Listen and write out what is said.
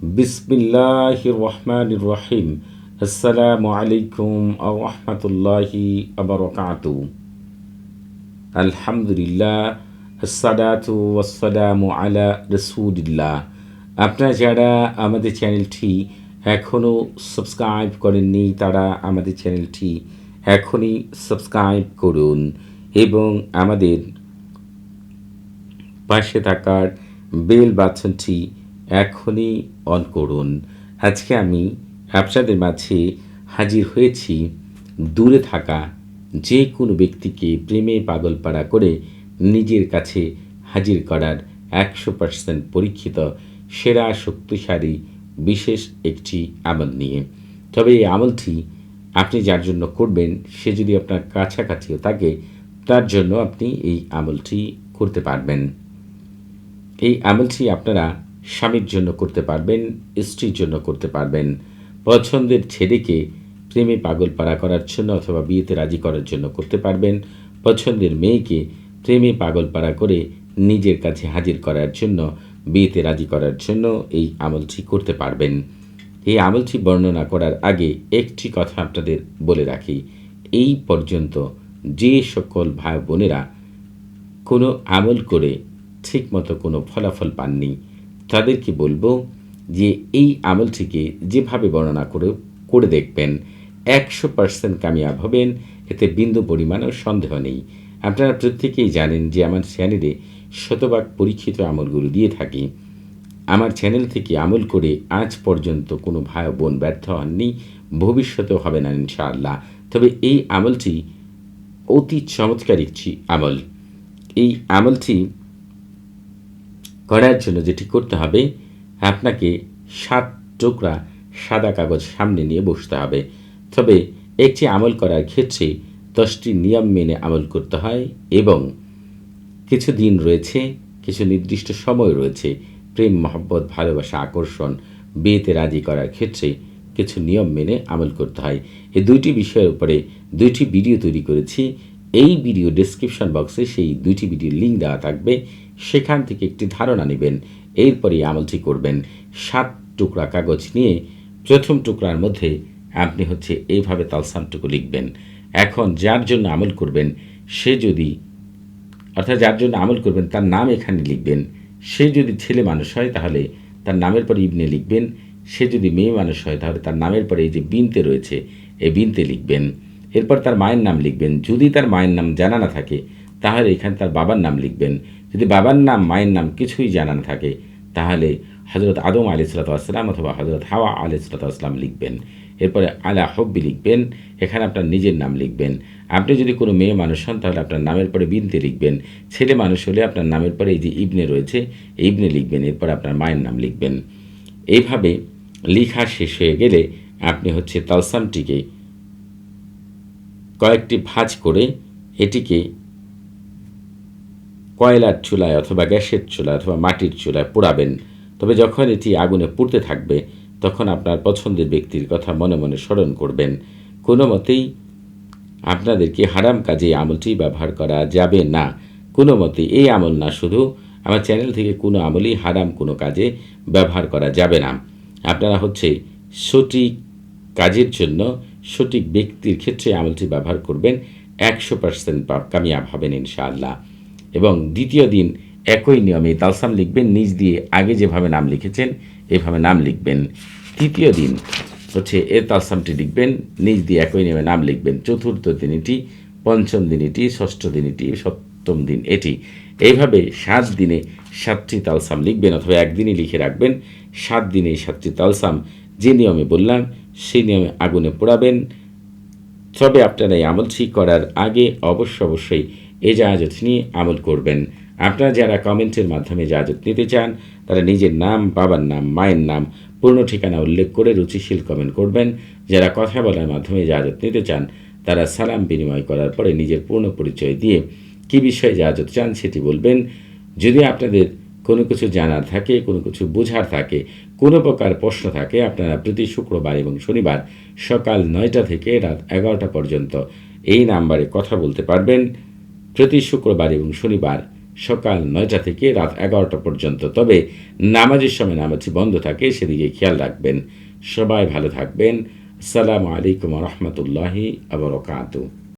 বিসমিল্লাহির রহমানির রহিম। আসসালামু আলাইকুম ওয়া রাহমাতুল্লাহি ওয়া বারাকাতুহু। আলহামদুলিল্লাহ, আসসালাতু ওয়াসসালামু আলা রাসূলিল্লাহ। আপনারা যারা আমাদের চ্যানেলটি এখনও সাবস্ক্রাইব করেননি, তারা আমাদের চ্যানেলটি এখনই সাবস্ক্রাইব করুন এবং আমাদের পাশে থাকার বেল বাটনটি এখনই অন করুন। আজকে আমি আপনাদের মাঝে হাজির হয়েছি দূরে থাকা যে কোনো ব্যক্তিকে প্রেমে পাগলপাড়া করে নিজের কাছে হাজির করার 100% পরীক্ষিত সেরা শক্তিশালী বিশেষ একটি আমল নিয়ে। তবে এই আমলটি আপনি যার জন্য করবেন, সে যদি আপনার কাছাকাছিও থাকে, তার জন্য আপনি এই আমলটি করতে পারবেন। এই আমলটি আপনারা স্বামীর জন্য করতে পারবেন, স্ত্রীর জন্য করতে পারবেন, পছন্দের ছেলেকে প্রেমে পাগলপাড়া করার জন্য অথবা বিয়েতে রাজি করার জন্য করতে পারবেন, পছন্দের মেয়েকে প্রেমে পাগলপাড়া করে নিজের কাছে হাজির করার জন্য, বিয়েতে রাজি করার জন্য এই আমলটি করতে পারবেন। এই আমলটি বর্ণনা করার আগে একটি কথা আপনাদের বলে রাখি। এই পর্যন্ত যে সকল ভাই বোনেরা কোনো আমল করে ঠিকমতো কোনো ফলাফল পাননি, তাদেরকে বলবো যে এই আমলটিকে যেভাবে বর্ণনা করে দেখবেন, 100% কামিয়াব হবেন, এতে বিন্দু পরিমাণও সন্দেহ নেই। আপনারা প্রত্যেকেই জানেন যে আমার চ্যানেলে শতভাগ পরীক্ষিত আমলগুলো দিয়ে থাকি। আমার চ্যানেল থেকে আমল করে আজ পর্যন্ত কোনো ভাই বোন ব্যর্থ হননি, ভবিষ্যতেও হবে না ইনশাআল্লাহ। তবে এই আমলটি অতি চমৎকার একটি আমল। এই আমলটি করার জন্য যেটি করতে হবে, আপনাকে 7 টুকরা সাদা কাগজ সামনে নিয়ে বসতে হবে। তবে একটি আমল করার ক্ষেত্রে 10টি নিয়ম মেনে আমল করতে হয় এবং কিছু দিন রয়েছে, কিছু নির্দিষ্ট সময় রয়েছে। প্রেম, মহব্বত, ভালোবাসা, আকর্ষণ, বিয়েতে রাজি করার ক্ষেত্রে কিছু নিয়ম মেনে আমল করতে হয়। এই দুইটি বিষয়ের উপরে 2টি ভিডিও তৈরি করেছি। এই ভিডিও ডেসক্রিপশন বক্সে সেই 2টি ভিডিওর লিঙ্ক দেওয়া থাকবে, সেখান থেকে একটি ধারণা নেবেন, এরপরে আমলটি করবেন। 7 টুকরা কাগজ নিয়ে প্রথম টুকরার মধ্যে আপনি এইভাবে তালসামটুকু লিখবেন। এখন যার জন্য আমল করবেন, সে যদি যার জন্য আমল করবেন তার নাম এখানে লিখবেন। সে যদি ছেলে মানুষ হয় তাহলে তার নামের পরে ইবনে লিখবেন। সে যদি মেয়ে মানুষ হয় তাহলে তার নামের পরে এই যে বিনতে রয়েছে, এই বিনতে লিখবেন। এরপর তার মায়ের নাম লিখবেন। যদি তার মায়ের নাম জানা না থাকে তাহলে এখানে তার বাবার নাম লিখবেন। যদি বাবার নাম, মায়ের নাম কিছুই জানা না থাকে তাহলে হযরত আদম আলাইহিসসালাম অথবা হযরত হাওয়া আলাইহিসসালাম লিখবেন। এরপরে আলা হব্বি লিখবেন। এখানে আপনার নিজের নাম লিখবেন। আপনি যদি কোনো মেয়ে মানুষ হন তাহলে আপনার নামের পরে বিনতে লিখবেন। ছেলে মানুষ হলে আপনার নামের পরে এই যে ইবনে রয়েছে, ইবনে লিখবেন। এরপর আপনার মায়ের নাম লিখবেন। এইভাবে লেখা শেষ হয়ে গেলে আপনি তালসামটিকে কয়েকটি ভাঁজ করে এটিকে কয়লার চুলায় অথবা গ্যাসের চুলায় অথবা মাটির চুলায় পোড়াবেন। তবে যখন এটি আগুনে পুড়তে থাকবে তখন আপনার পছন্দের ব্যক্তির কথা মনে মনে স্মরণ করবেন। কোনো মতেই আপনাদেরকে হারাম কাজে আমলটি ব্যবহার করা যাবে না। কোনো মতেই এই আমল না, শুধু আমার চ্যানেল থেকে কোনো আমলই হারাম কোনো কাজে ব্যবহার করা যাবে না। আপনারা সঠিক কাজের জন্য সঠিক ব্যক্তির ক্ষেত্রে আমলটি ব্যবহার করবেন, 100% কামিয়াব হবেন ইনশাআল্লাহ। এবং দ্বিতীয় দিন একই নিয়মে তালসাম লিখবেন, নিজ দিয়ে আগে যেভাবে নাম লিখেছেন এভাবে নাম লিখবেন। তৃতীয় দিন এ তালসামটি লিখবেন, নিজ দিয়ে একই নিয়মে নাম লিখবেন। চতুর্থ দিন এটি, পঞ্চম দিন এটি, ষষ্ঠ দিন এটি, সপ্তম দিন এটি। এইভাবে 7 দিনে 7টি তালসাম লিখবেন অথবা একদিনই লিখে রাখবেন। 7 দিনে এই 7টি তালসাম যে নিয়মে বললাম সেই নিয়মে আগুনে পোড়াবেন। তবে আপনারা এই আমলটি করার আগে অবশ্যই এজাজত নিয়ে আমল করবেন। আপনারা যারা কমেন্টের মাধ্যমে এজাজত নিতে চান তারা নিজের নাম, বাবার নাম, মায়ের নাম, পূর্ণ ঠিকানা উল্লেখ করে রুচিশীল কমেন্ট করবেন। যারা কথা বলার মাধ্যমে এজাজত নিতে চান তারা সালাম বিনিময় করার পরে নিজের পূর্ণ পরিচয় দিয়ে কী বিষয়ে এজাজত চান সেটি বলবেন। যদি আপনাদের কোনো কিছু জানার থাকে, কোনো কিছু বোঝার থাকে, কোনো প্রকার প্রশ্ন থাকে, আপনারা প্রতি শুক্রবার এবং শনিবার সকাল 9টা থেকে রাত 11টা পর্যন্ত এই নাম্বারে কথা বলতে পারবেন। প্রতি শুক্রবার এবং শনিবার সকাল 9টা থেকে রাত 11টা পর্যন্ত। তবে নামাজের সময় নামাজটি বন্ধ থাকে, সেদিকে খেয়াল রাখবেন। সবাই ভালো থাকবেন। আসসালামু আলাইকুম ওয়া রাহমাতুল্লাহি ওয়া বারাকাতুহু।